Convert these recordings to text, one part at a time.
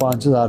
5,000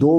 2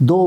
2